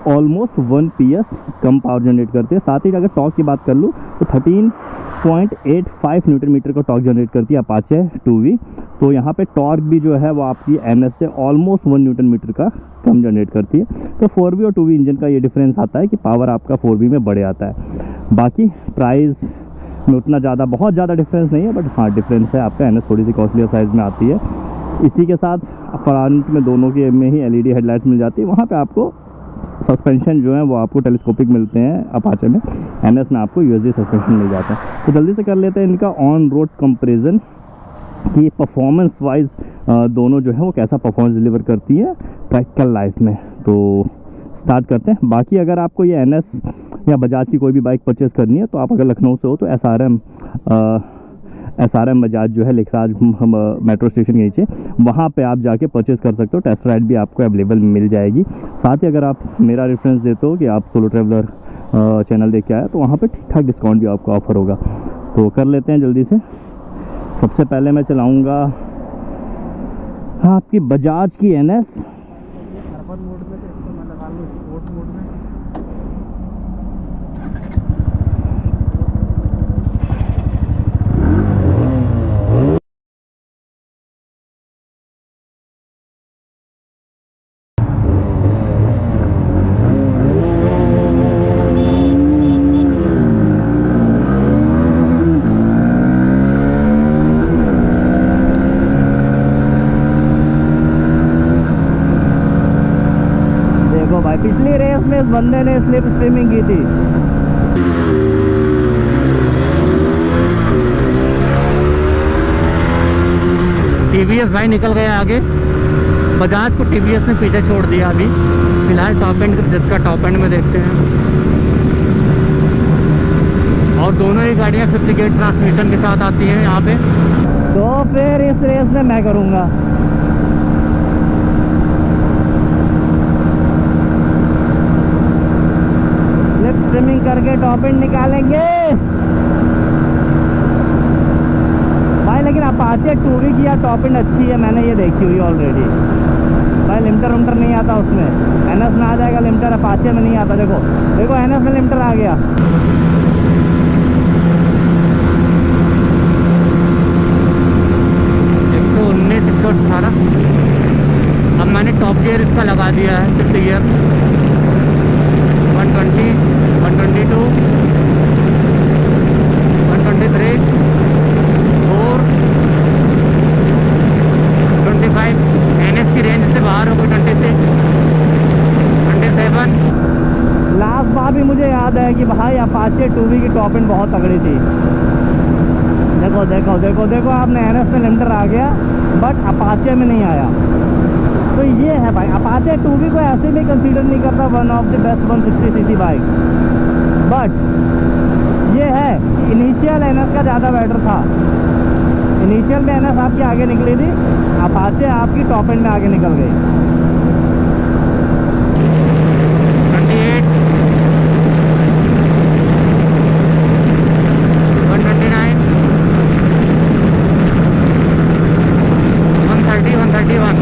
Almost 1 PS कम power generate करती है। साथ ही अगर टॉर्क की बात कर लूँ तो 13.85 न्यूटन मीटर का टॉर्क जनरेट करती है अपाचे 2V। तो यहाँ पे टॉर्क भी जो है वो आपकी NS से ऑलमोस्ट 1 न्यूटन मीटर का कम जनरेट करती है। तो 4V और 2V इंजन का ये डिफरेंस आता है कि पावर आपका 4V में बढ़े आता है। बाकी प्राइस में उतना ज़्यादा बहुत ज़्यादा डिफरेंस नहीं है, बट हाँ डिफरेंस है। आपका NS थोड़ी सी कॉस्टलियर साइज़ में आती है। इसी के साथ फ्रंट में दोनों के में ही LED हेडलाइट्स मिल जाती है। वहाँ पे आपको सस्पेंशन जो है वो आपको टेलीस्कोपिक मिलते हैं अपाचे में। NS में आपको USD सस्पेंशन मिल जाता है। तो जल्दी से कर लेते हैं इनका ऑन रोड कंपेरिजन कि परफॉर्मेंस वाइज दोनों जो है वो कैसा परफॉर्मेंस डिलीवर करती है प्रैक्टिकल लाइफ में। तो स्टार्ट करते हैं। बाकी अगर आपको ये NS या बजाज की कोई भी बाइक परचेज़ करनी है तो आप अगर लखनऊ से हो तो SRM बजाज जो है लिखराज मेट्रो स्टेशन के नीचे, वहाँ पे आप जाके परचेज़ कर सकते हो। टेस्ट राइड भी आपको अवेलेबल मिल जाएगी। साथ ही अगर आप मेरा रेफरेंस देते हो कि आप सोलो ट्रैवलर चैनल देख के आए तो वहाँ पे ठीक ठाक डिस्काउंट भी आपको ऑफर होगा। तो कर लेते हैं जल्दी से। सबसे पहले मैं चलाऊँगा आपकी बजाज की NS। पिछली रेस में इस बंदे ने स्लिप स्ट्रीमिंग की थी। TVS भाई निकल गया आगे। बजाज को TVS ने पीछे छोड़ दिया। अभी फिलहाल टॉप एंड जिसका टॉप एंड में देखते हैं। और दोनों ही गाड़ियाँ 50 गेट ट्रांसमिशन के साथ आती हैं यहाँ पे। तो फिर इस रेस में मैं करूँगा। स्ट्रीमिंग करके टॉप एंड निकालेंगे भाई। लेकिन अपाचे 2V की यार टॉप एंड अच्छी है, मैंने ये देखी हुई ऑलरेडी भाई। लिमिटर विमिटर नहीं आता उसमें। NS में आ जाएगा लिमिटर, अपाचे में नहीं आता। देखो देखो NS में लिमिटर आ गया। 119 118। अब मैंने टॉप गियर इसका लगा दिया है, 5th गियर। 120 122 123 4 25। NS की रेंज से बाहर हो गई। 26 27। लास्ट बार भी मुझे याद है कि भाई अपाचे 2V की टॉप एंड बहुत तगड़ी थी। देखो देखो देखो देखो आपने NS में लिमिटर आ गया बट अपाचे में नहीं आया। तो ये है भाई, अपाचे 2V को ऐसे भी कंसीडर नहीं करता one of the best 160cc bike. But ये है कि इनिशियल NS का ज़्यादा बेटर था। इनिशियल में NS आपकी आगे निकली थी, अपाचे आपकी टॉप एंड में आगे निकल गई। 28 129 130 131।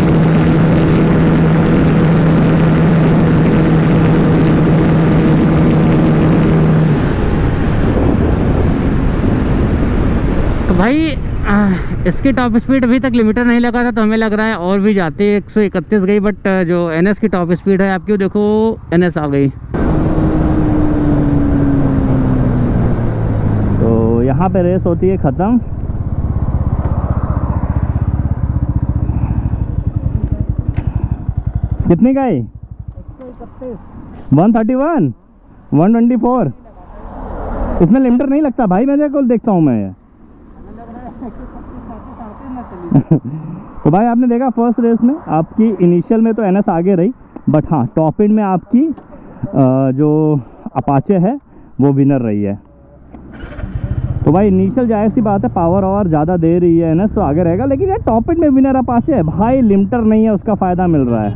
भाई इसकी टॉप स्पीड अभी तक लिमिटर नहीं लगा था तो हमें लग रहा है और भी जाती है। 131 गई, बट जो NS की टॉप स्पीड है आपकी, देखो NS आ गई। तो यहाँ पे रेस होती है ख़त्म। कितनी का है? 131 124। इसमें लिमिटर नहीं लगता भाई, मैं देखता हूँ मैं। तो भाई आपने देखा फर्स्ट रेस में आपकी इनिशियल में तो NS आगे रही, बट हाँ टॉप एंड में आपकी जो अपाचे है वो विनर रही है। तो भाई इनिशियल जाहिर सी बात है पावर और ज़्यादा दे रही है NS तो आगे रहेगा, लेकिन यार टॉप एंड में विनर अपाचे है भाई। लिमिटर नहीं है, उसका फ़ायदा मिल रहा है।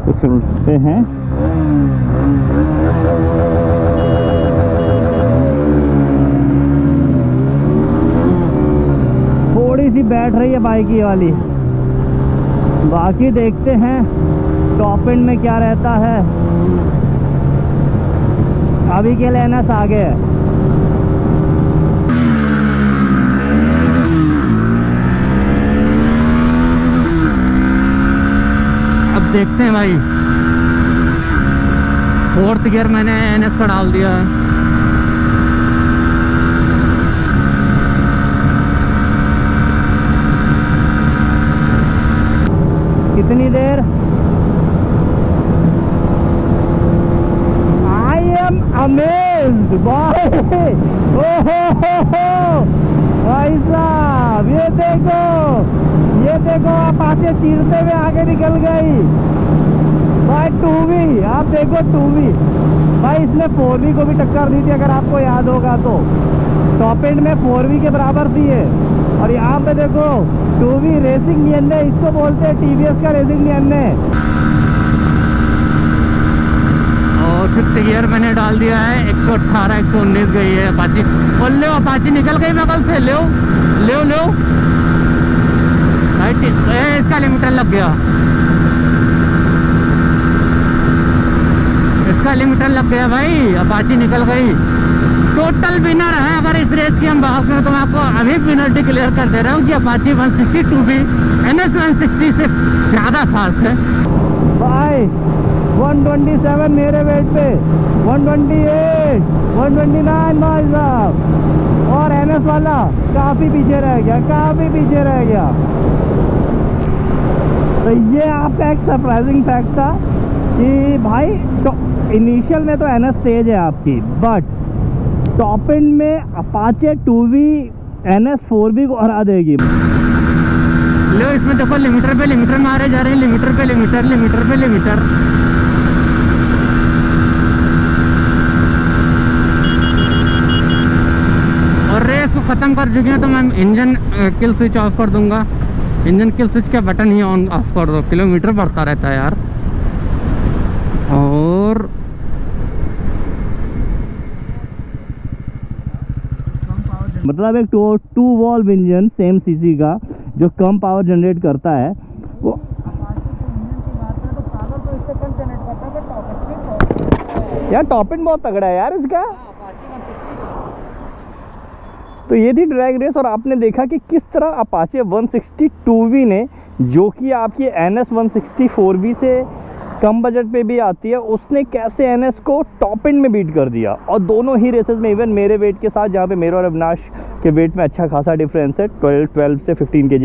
तो चलते हैं। थोड़ी सी बैठ रही है बाइक ये वाली। बाकी देखते हैं टॉप एंड में क्या रहता है। अभी के लिए एनएस आगे है। अब देखते हैं भाई, 4th गियर मैंने एनएस का डाल दिया है। कितनी देर? आई एम अमेज्ड भाई। भाई साहब ये देखो अपाचे चीरते हुए आगे निकल गई भाई। 2V आप देखो 2V भाई, इसने 4V को भी टक्कर दी थी अगर आपको याद होगा तो। टॉप एंड में 4V के बराबर थी है, और यहाँ पे देखो 2V रेसिंग नियन्ने, इसको बोलते हैं टीवीएस का रेसिंग नियन्ने। और 5th गियर मैंने डाल दिया है। 118 119 गई है अपाची। और ले अपाची निकल गई बगल से। ले इसका लिमिटर लग गया, इसका लिमिटर लग गया भाई। अपाची निकल गई। टोटल विनर है। अगर इस रेस की हम बात करें तो मैं आपको अभी विनर डिक्लेयर कर दे रहा हूँ कि अपाची 162B NS 160 से ज़्यादा फास्ट है भाई। 127 मेरे वेट पे, 128, 129 भाई साहब। और NS वाला काफ़ी पीछे रह गया। तो ये आपका एक सरप्राइजिंग फैक्ट था कि भाई तो इनिशियल में तो NS तेज है आपकी, बट टॉप एंड में अपाचे 2V NS 4V को हरा देगी। लो इसमें देखो लिमिटर पे लिमिटर मारे जा रहे हैं। लिमिटर पे लिमिटर। और रेस को ख़त्म कर चुके हैं तो मैं इंजन किल स्विच ऑफ कर दूंगा। इंजन किल स्विच का बटन ही ऑन ऑफ कर दो, किलोमीटर बढ़ता रहता है यार। और मतलब एक 2 वॉल्व इंजन सेम सीसी का जो कम पावर जनरेट करता है वो। यार टॉप एंड बहुत तगड़ा है यार इसका। तो ये थी ड्रैग रेस, और आपने देखा कि किस तरह अपाचे 162V ने, जो कि आपकी NS 164V से कम बजट पे भी आती है, उसने कैसे NS को टॉप एंड में बीट कर दिया। और दोनों ही रेसेस में इवन मेरे वेट के साथ, जहाँ पे मेरे और अविनाश के वेट में अच्छा खासा डिफरेंस है, 12 से 15 kg